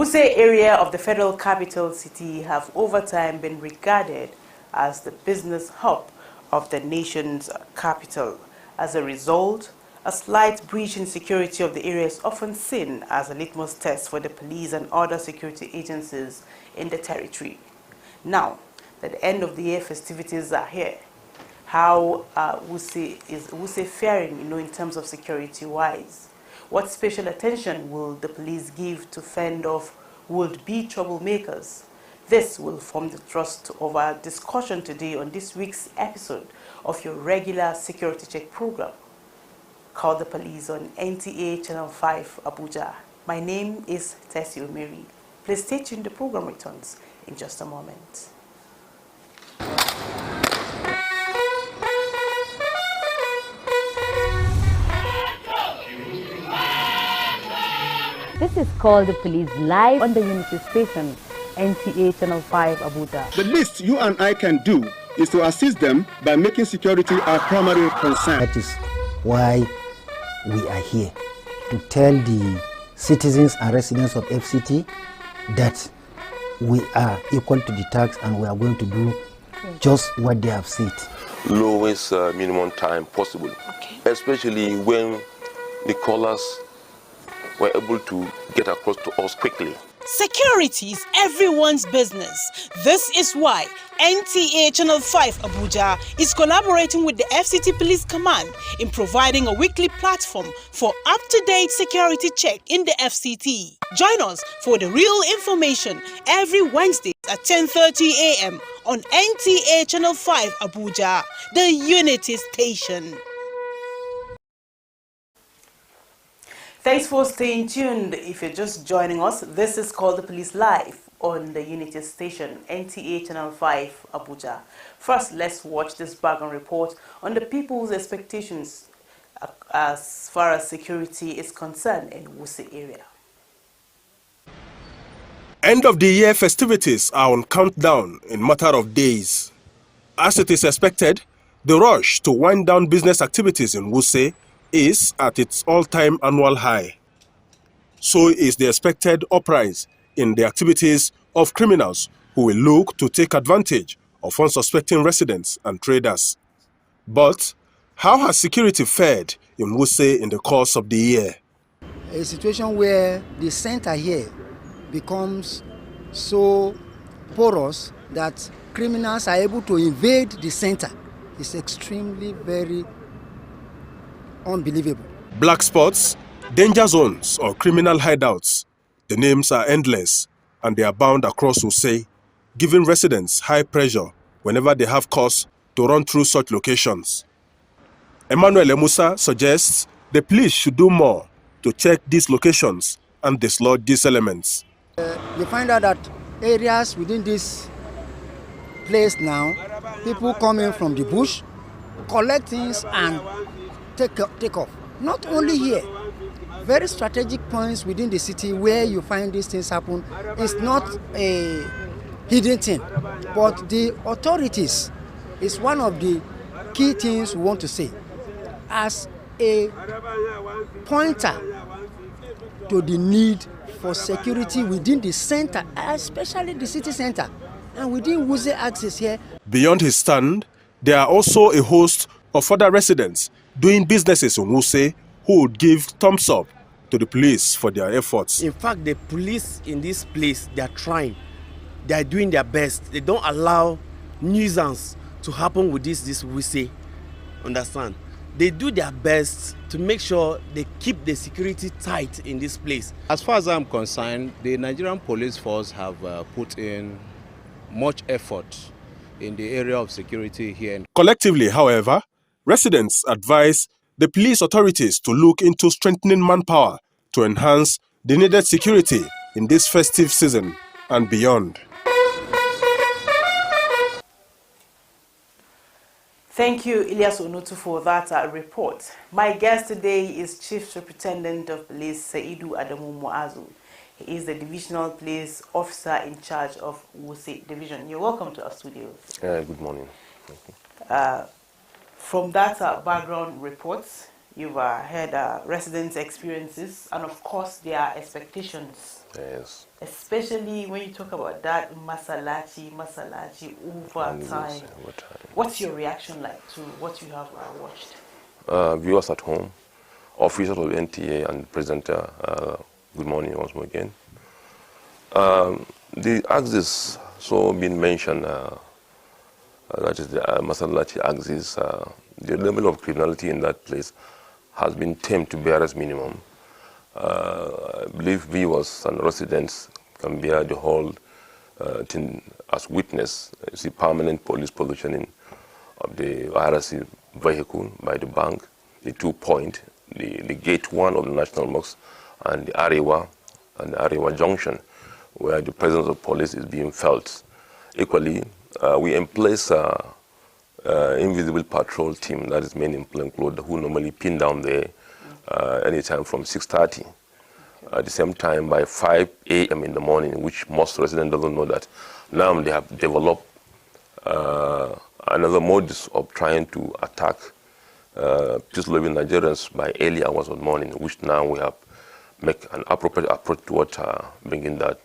Wuse area of the Federal Capital City have over time been regarded as the business hub of the nation's capital. As a result, a slight breach in security of the area is often seen as a litmus test for the police and other security agencies in the territory. Now that the end of the year festivities are here, how is Wuse faring, in terms of security-wise? What special attention will the police give to fend off would-be troublemakers? This will form the thrust of our discussion today on this week's episode of your regular security check program, Call the Police on NTA Channel 5 Abuja. My name is Tessie Omeri. Please stay tuned. The program returns in just a moment. This is Call the Police live on the Unity Station, NTA Channel 5 Abuja. The least you and I can do is to assist them by making security our primary concern. That is why we are here, to tell the citizens and residents of FCT that we are equal to the task and we are going to do just what they have said. Lowest minimum time possible, especially when the callers were able to get across to us quickly. Security is everyone's business. This is why NTA Channel 5 Abuja is collaborating with the FCT Police Command in providing a weekly platform for up-to-date security check in the FCT. Join us for the real information every Wednesday at 10:30 a.m. on NTA Channel 5 Abuja, the Unity Station. Thanks for staying tuned. If you're just joining us, this is Call the Police live on the Unity Station, NTA Channel 5 Abuja. First, let's watch this background report on the people's expectations as far as security is concerned in Wuse area. End of the year festivities are on countdown in matter of days. As it is expected, the rush to wind down business activities in Wuse is at its all-time annual high. So is the expected uprise in the activities of criminals who will look to take advantage of unsuspecting residents and traders. But how has security fared in Wuse in the course of the year? A situation where the center here becomes so porous that criminals are able to invade the center is extremely very unbelievable. Black spots, danger zones, or criminal hideouts. The names are endless and they are bound across Wuse, giving residents high pressure whenever they have cause to run through such locations. Emmanuel Emusa suggests the police should do more to check these locations and dislodge these elements. You find out that areas within this place now, people come in from the bush, collect things and take off. Not only here, very strategic points within the city where you find these things happen. It's not a hidden thing, but the authorities is one of the key things we want to say as a pointer to the need for security within the center, especially the city center, and within Wuse axis here. Beyond his stand, there are also a host of other residents doing businesses in Wuse who would give thumbs up to the police for their efforts. In fact, the police in this place, they are trying. They are doing their best. They don't allow nuisance to happen with this Wuse. Understand? They do their best to make sure they keep the security tight in this place. As far as I'm concerned, the Nigerian police force have put in much effort in the area of security here. Collectively, however, residents advise the police authorities to look into strengthening manpower to enhance the needed security in this festive season and beyond. Thank you, Ilyas Onutu, for that report. My guest today is Chief Superintendent of Police Saidu Adamu Muazu. He is the Divisional Police Officer in charge of Wuse Division. You're welcome to our studio. Good morning. Thank you. From that background report, you've heard residents' experiences and, of course, their expectations Yes. Especially when you talk about that Masalachi over time. What's your reaction like to what you have watched? Viewers at home, officers of NTA and presenter, good morning once more again. The axis been mentioned, that is the Masalachi axis, the level of criminality in that place has been tamed to barest minimum. I believe viewers and residents can bear the whole thing as witness. You see permanent police positioning of the IRC vehicle by the bank, the 2 point, the gate 1 of the National Mosque, and the Arewa Junction, where the presence of police is being felt. Equally, we in place invisible patrol team, that is men in plain clothes, who normally pin down there anytime from 6:30. At the same time, by 5 a.m. in the morning, which most residents don't know that, now they have developed another modus of trying to attack peace-loving Nigerians by early hours of the morning, which now we have make an appropriate approach toward bringing that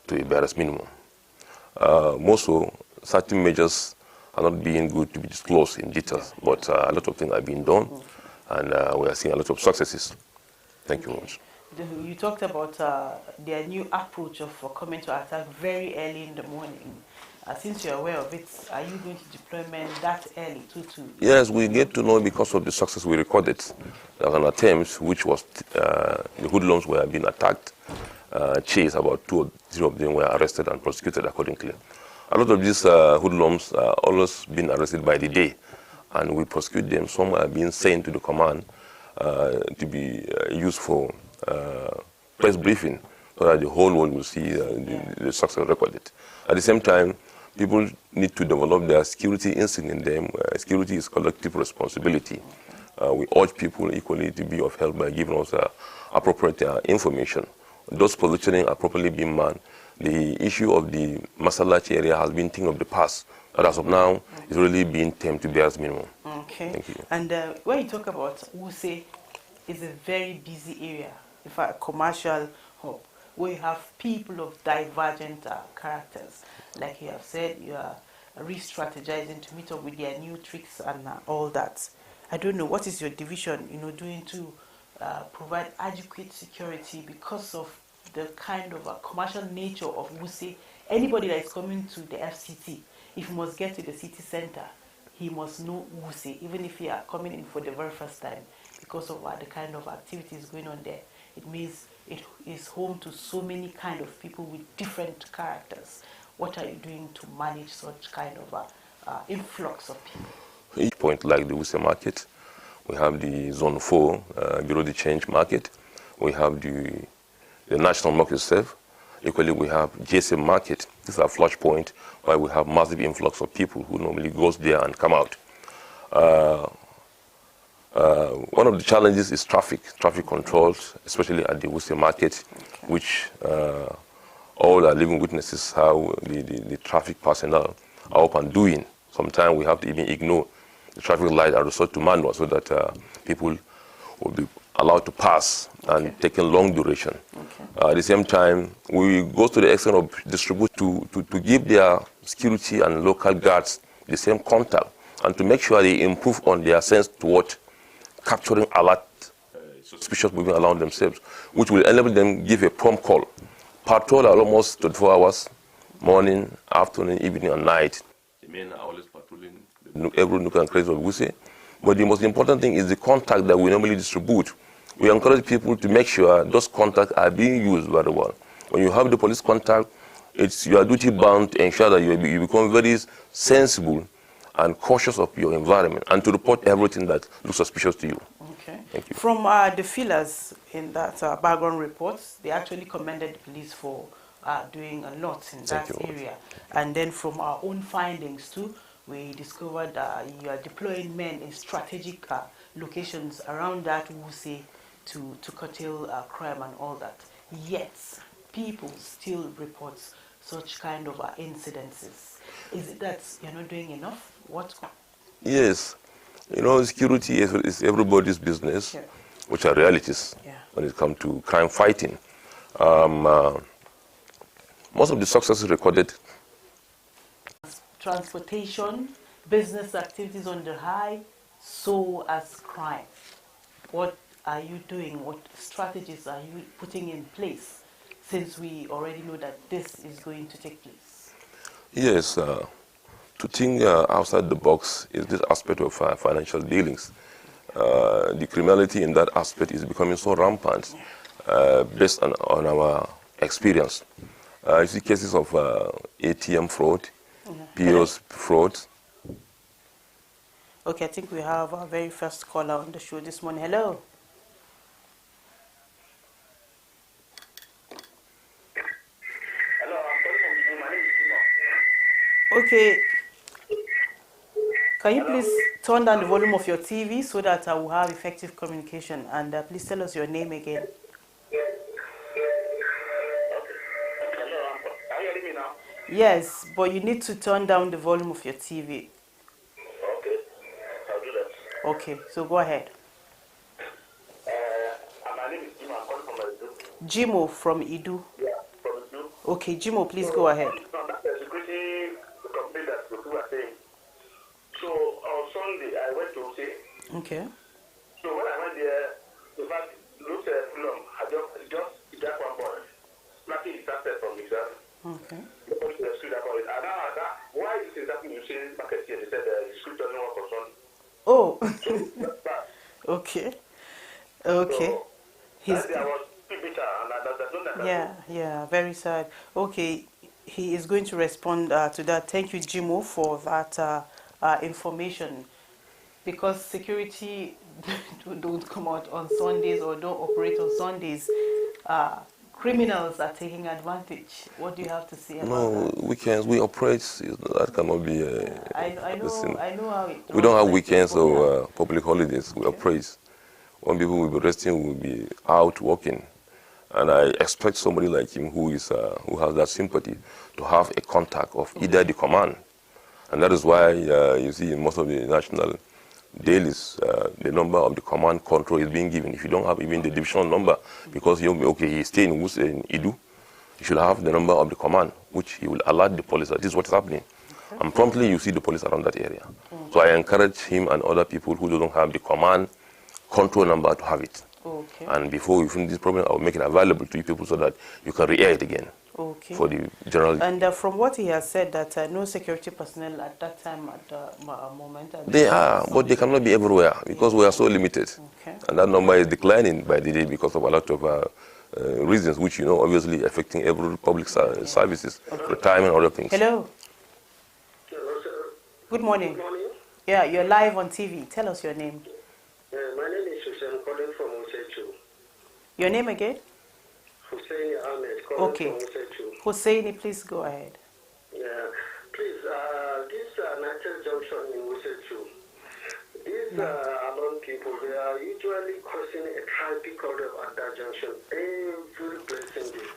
to a barest minimum. More so, certain measures are not being good to be disclosed in details, but a lot of things are being done, and we are seeing a lot of successes. Thank you very much. You talked about their new approach of coming to attack very early in the morning. Since you're aware of it, are you going to deploy men that early too? Yes, we get to know because of the success we recorded. There was an attempt which was the hoodlums were being attacked, chased. About 2 or 3 of them were arrested and prosecuted accordingly. A lot of these hoodlums are always being arrested by the day, and we prosecute them. Some are being sent to the command to be used for press briefing, so that the whole world will see the success recorded. At the same time, people need to develop their security instinct in them. Security is collective responsibility. We urge people equally to be of help by giving us appropriate information. Those positioning are properly being manned. The issue of the Masalachi area has been thing of the past. But as of now, it's really being tamed to barest minimum. Okay. Thank you. And when you talk about Wuse, it's a very busy area. In fact, a commercial hub, where you have people of divergent characters. Like you have said, you are re-strategizing to meet up with their new tricks and all that. I don't know, what is your division, doing to provide adequate security because of the kind of commercial nature of Wuse? Anybody that is coming to the FCT, if he must get to the city center, he must know Wuse, even if he are coming in for the very first time, because of the kind of activities going on there. It means it is home to so many kind of people with different characters. What are you doing to manage such kind of influx of people? Each point, like the Wuse market, we have the Zone 4, Bureau de Change market, we have the National Market itself. Equally, we have GSM market. This is a flush point where we have massive influx of people who normally goes there and come out. One of the challenges is traffic controls, especially at the Wuse market, which all are living witnesses how the traffic personnel are up and doing. Sometimes we have to even ignore the traffic light and resort to manual so that people will be allowed to pass and taking long duration. At the same time, we go to the extent of distribute to give their security and local guards the same contact and to make sure they improve on their sense toward capturing alert suspicious moving around themselves, which will enable them give a prompt call. Patrol are almost 24 hours, morning, afternoon, evening, and night. The men are always patrolling every nook and cranny of Wuse. But the most important thing is the contact that we normally distribute. We encourage people to make sure those contacts are being used very well. When you have the police contact, it's your duty bound to ensure that you become very sensible and cautious of your environment and to report everything that looks suspicious to you. Okay. Thank you. From the fillers in that background reports, they actually commended the police for doing a lot in that area. And then from our own findings too, we discovered that you are deploying men in strategic locations around that Wuse to curtail crime and all that. Yet, people still report such kind of incidences. Is it that you're not doing enough? Yes. Security is everybody's business, which are realities when it comes to crime fighting. Most of the successes recorded. Transportation, business activities on the high, so as crime. What are you doing? What strategies are you putting in place, since we already know that this is going to take place? Yes, to think outside the box is this aspect of financial dealings. The criminality in that aspect is becoming so rampant based on our experience. You see cases of ATM fraud, POS fraud. Okay, I think we have our very first caller on the show this morning. Hello. Hello, I'm calling from Idu. My name is Timo. Okay. Can you please turn down the volume of your TV so that I will have effective communication? And please tell us your name again. Are you hearing me now? Yes, but you need to turn down the volume of your TV. Okay, I'll do that. Okay, so go ahead. My name is Jimo. I'm calling from Idu. Jimo from Idu. Yeah, from Idu. Okay, Jimo, please go ahead. That's the security complaint that people are saying. So on Sunday, I went to say. Okay. So when I went there, in fact, looked at film. I just that one boy. Nothing is started from his side. Okay. Why is it happening? You say market here. They said the script doesn't work for Sunday. Oh. So that's bad. Okay. Okay. So, that day I was bitter, and that's not that. Yeah, very sad. Okay, he is going to respond to that. Thank you, Jimo, for that information. Because security don't come out on Sundays or don't operate on Sundays, criminals are taking advantage. What do you have to say about that? No, weekends we operate. That cannot be. I know how it. We don't have weekends or public holidays. We operate. When people will be resting, we will be out working. And I expect somebody like him who has that sympathy to have a contact of either the command. And that is why you see in most of the national dailies, the number of the command control is being given. If you don't have even the divisional number, because he's staying in Idu, you should have the number of the command, which he will alert the police that this is what is happening. Okay. And promptly you see the police around that area. So I encourage him and other people who don't have the command control number to have it. Okay. And before we finish this problem, I will make it available to you people so that you can re-air it again. Okay. For the general. And from what he has said, that no security personnel at that time, at the moment. They are, but they cannot be everywhere because we are so limited. Okay. And that number is declining by the day because of a lot of reasons, which obviously affecting every public services, retirement, other things. Hello. Good morning. Good morning. Yeah, you're live on TV. Tell us your name. My name is Hussein, calling from Usechu. Your name again? Hussein Ahmed, calling Okay. from Usechu. Husseini, please go ahead. Yeah, please, this Nitel Junction in Usechu, these among people, they are usually causing a traffic order at that junction every blessing day.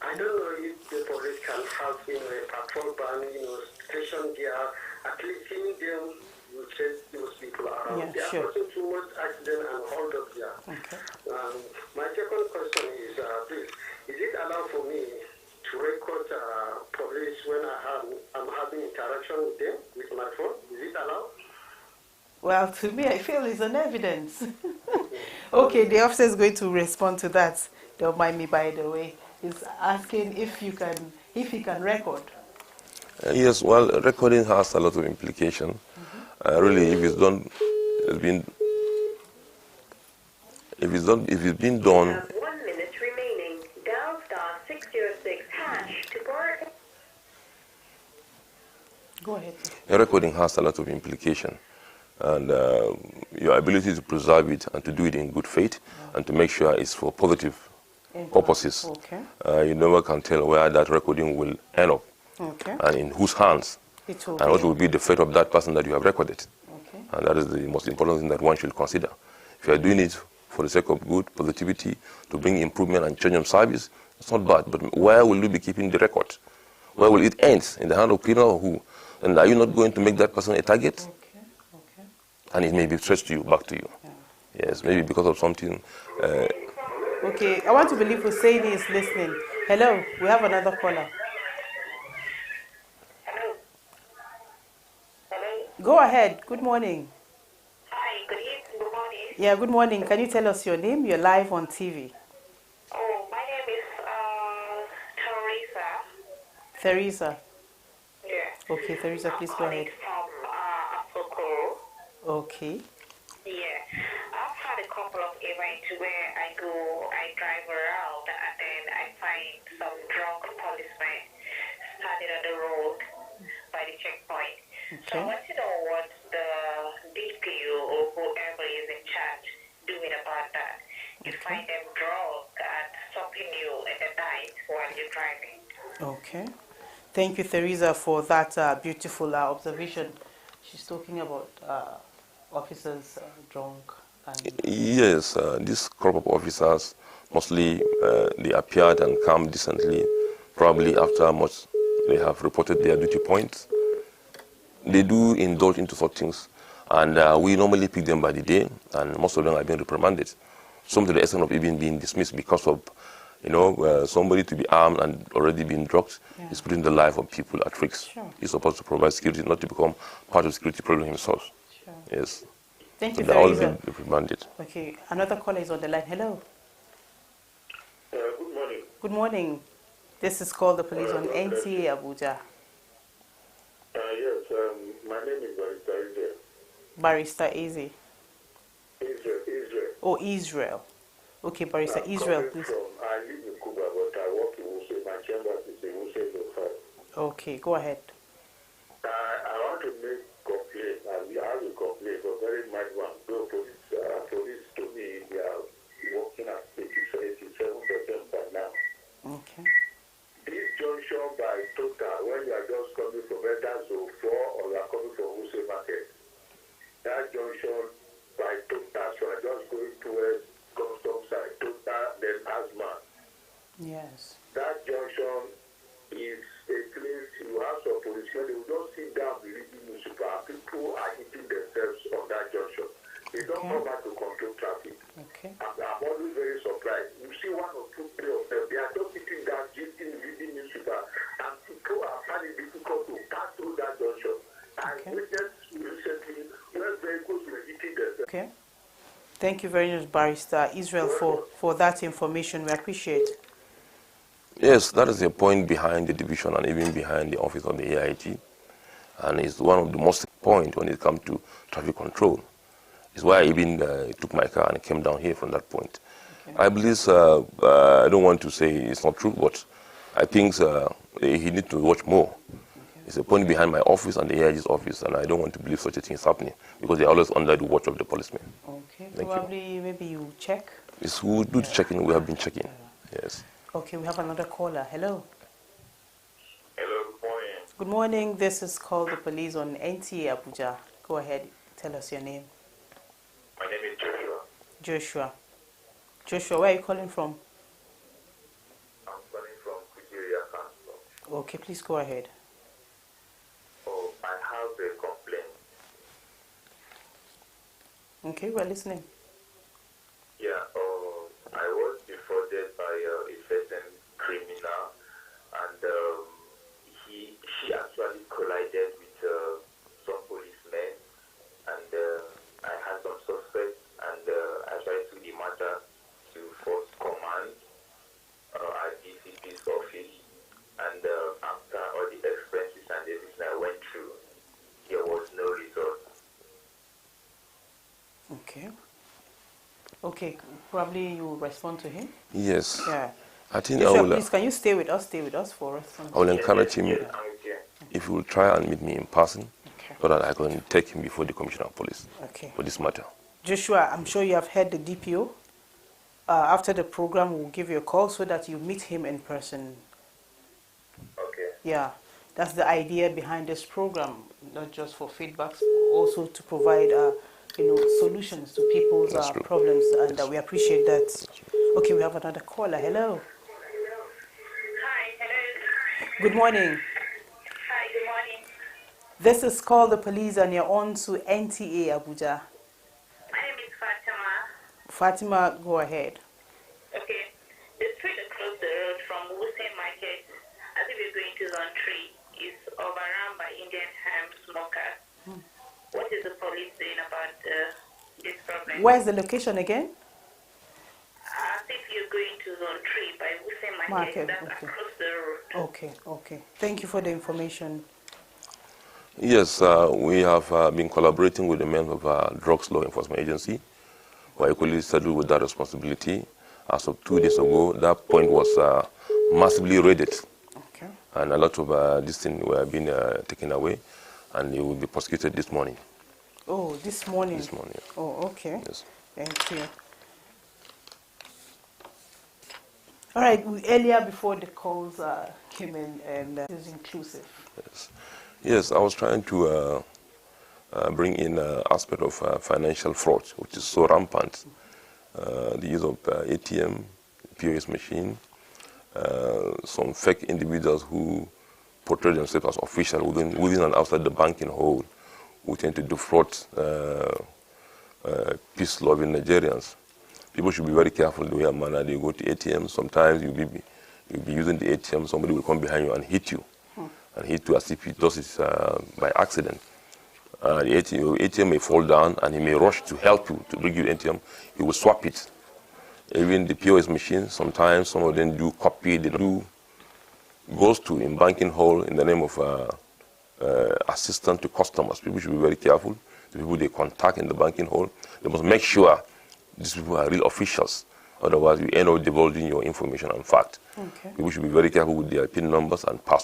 I don't know if the police can have a patrol ban, station there, at least seeing them. You chase those people around. Yeah, they are sure. causing too much accident and hold up there. Okay. My second question is, please, is it allowed for me to record police when I'm having interaction with them with my phone? Is it allowed? Well, to me, I feel it's an evidence. Okay, the officer is going to respond to that. Don't mind me, by the way. He's asking if he can record. Yes, well, recording has a lot of implication. Really, if it's been done. 1 minute remaining. Dial *606# to borrow. Go ahead. Recording has a lot of implication, and your ability to preserve it and to do it in good faith and to make sure it's for positive purposes. Okay. You never can tell where that recording will end up. Okay. And in whose hands, and what will be the fate of that person that you have recorded. Okay. And that is the most important thing that one should consider. If you are doing it for the sake of good positivity, to bring improvement and change of service, it's not bad. But where will you be keeping the record? Where will it end? In the hand of criminal or who? And are you not going to make that person a target? Okay. Okay. And it may be stressed to you, back to you. Yeah. Yes, maybe because of something. Okay, I want to believe Husseini is listening. Hello, we have another caller. Go ahead. Good morning. Hi, good evening. Good morning. Yeah, good morning. Can you tell us your name? You're live on TV. Oh, my name is Teresa. Teresa. Yeah. Okay, Teresa, please go ahead. From Asokoro. Okay. Yeah. I've had a couple of events where I drive around, and then I find some drunk policemen standing on the road by the checkpoint. So I want to know what the DPO or whoever is in charge doing about that. You find them drunk and stopping you in the night while you're driving. Okay. Thank you, Teresa, for that beautiful observation. She's talking about officers drunk. Yes, this crop of officers, mostly they appeared and come decently, probably after much they have reported their duty points. They do indulge into such things, and we normally pick them by the day, and most of them have been reprimanded. Some to the extent of even being dismissed because of, somebody to be armed and already being drugged is putting the life of people at risk. Sure. He's supposed to provide security, not to become part of the security problem himself. Sure. Yes. Thank So you, they're all Teresa. being reprimanded. Okay, another caller is on the line. Hello. Good morning. Good morning. This is called the police on NTA Abuja. Yes, my name is Barrister Israel. Barrister Easy. Israel. Oh, Israel. Okay, Barrister Israel, please. I live in Cuba, but I work in Wuse. My chamber is in Wuse Local. Okay, go ahead. I want to make complaint. I have a complaint, a very mild one. Though police to me, they are working at 87% by now. Okay. This junction by Total, when you are just coming from Edazo 4 or you are coming from Wuse Market, that junction by Total, so I just going towards custom side, Total, then Asma. Yes. That junction is a place you have some policemen, they will not sit down reading newspaper. People are hitting themselves on that junction. They don't come out to control traffic. Okay. I'm always very surprised. You see one or two, three of them, they are just sitting down, reading newspaper, and people are finding it difficult to pass through that junction. I witnessed recently where vehicles were hitting themselves. Okay. Thank you very much, Barrister Israel, for that information. We appreciate. Yes, that is the point behind the division and even behind the office of the AIG. And it's one of the most point when it comes to traffic control. It's why I even took my car and came down here from that point. Okay. I believe, I don't want to say it's not true, but I think he needs to watch more. Okay. It's a point behind my office and the AIG's office, and I don't want to believe such a thing is happening because they're always under the watch of the policemen. Okay, Thank probably you. Maybe you check. It's who do the checking, we have been checking, yes. Okay, we have another caller. Hello. Hello, good morning. Good morning. This is called the police on NTA Abuja. Go ahead. Tell us your name. My name is Joshua. Joshua. Joshua, where are you calling from? I'm calling from Kujiria Council. Okay, please go ahead. Oh, I have a complaint. Okay, we're listening. Yeah, I was defrauded by a certain criminal, and she actually collided with some policemen, and I had some suspects, and I tried to the matter to Force Command at DCP's office, and after all the expenses and everything I went through, there was no result. Okay. Okay, probably you will respond to him? Yes. Yeah. I think Joshua, I will, please, can you stay with us for us? I will encourage him if he will try and meet me in person so that I can take him before the Commissioner of Police for this matter. Joshua, I'm sure you have heard the DPO. After the program, we'll give you a call so that you meet him in person. Okay. Yeah, that's the idea behind this program, not just for feedbacks, but also to provide solutions to people's problems, and we appreciate that. Okay, we have another caller. Hello. Hi, hello. Good morning. Hi, good morning. This is called the police, and you're on to NTA Abuja. My name is Fatima. Fatima, go ahead. Okay. The street across the road from Wuse Market, as if you're going to Zone 3, is overrun by Indian ham smokers. had this problem. Where's the location again? As if you're going to Zone 3 by Wuse Market, that's okay. across the road. Okay, okay. Thank you for the information. Yes, we have been collaborating with the men of Drugs Law Enforcement Agency. We're equally saddled with that responsibility. As of 2 days ago, that point was massively raided. Okay. And a lot of these things were being taken away, and they will be prosecuted this morning. Oh, this morning? This morning. Oh, okay. Yes. Thank you. All right, earlier before the calls came in, and it is inclusive. Yes. Yes, I was trying to bring in aspect of financial fraud, which is so rampant. The use of ATM, POS machine, some fake individuals who portray themselves as official within and outside the banking hall, who tend to defraud peace-loving Nigerians. People should be very careful the way and manner they go to ATM. Sometimes you'll be using the ATM, somebody will come behind you and hit you. And hit you as if he does it by accident. The ATM may fall down and he may rush to help you to bring you the ATM. He will swap it. Even the POS machine, sometimes some of them do copy, they do goes to in banking hall in the name of assistant to customers. People should be very careful. The people they contact in the banking hall, they must make sure these people are real officials. Otherwise, you end up divulging your information and fact. Okay. People should be very careful with their PIN numbers and passwords.